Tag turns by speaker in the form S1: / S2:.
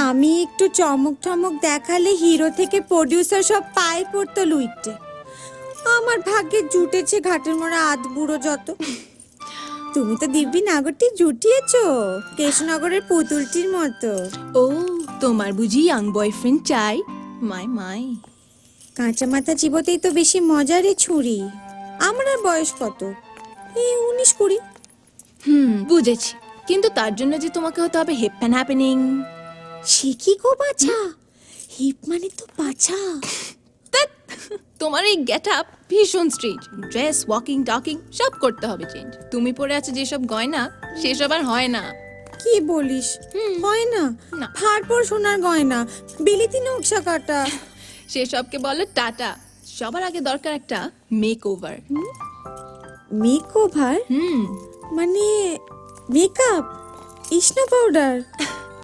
S1: আমি একটু চমক ঠমক দেখালে হিরো থেকে প্রডিউসার সব পায়ে পড়তো লুইটে। আমার ভাগ্যে জুটেছে ঘাটের মোড়া আধবুড়ো যত। তুমি তো দিব্যি নাগরটি জুটিয়েছো কৃষ্ণনগরের পুতুলটির মতো।
S2: ও তোমার বুঝি ইয়াং বয়ফ্রেন্ড চাই? মাই মাই,
S1: কাঁচা মাথা চিবোতেই তো বেশি মজা রে ছুরি। আমার আর বয়স কত? এই 19-20।
S2: বুঝেছি, কিন্তু তার জন্য যে তোমাকে হতে হবে হিপ অ্যান্ড হ্যাপেনিং।
S1: সে কি গো বাছা? হিপ মানে তো বাছা।
S2: তোমার এই গেট আপ ভীষণ স্ট্রেঞ্জ। ড্রেস, ওয়াকিং, টকিং সব করতে হবে চেঞ্জ। তুমি পরে আছো যেসব গয়না সেসব আর হয় না।
S1: কি বলিস? হয় না?
S2: না।
S1: ফারপর সোনার গয়না, বিলিতি নকশা কাটা।
S2: সেসবকে বলে টাটা। সবার আগে দরকার একটা মেক ওভার।
S1: মেক ওভার মানে মেকআপ, ইসনা পাউডার।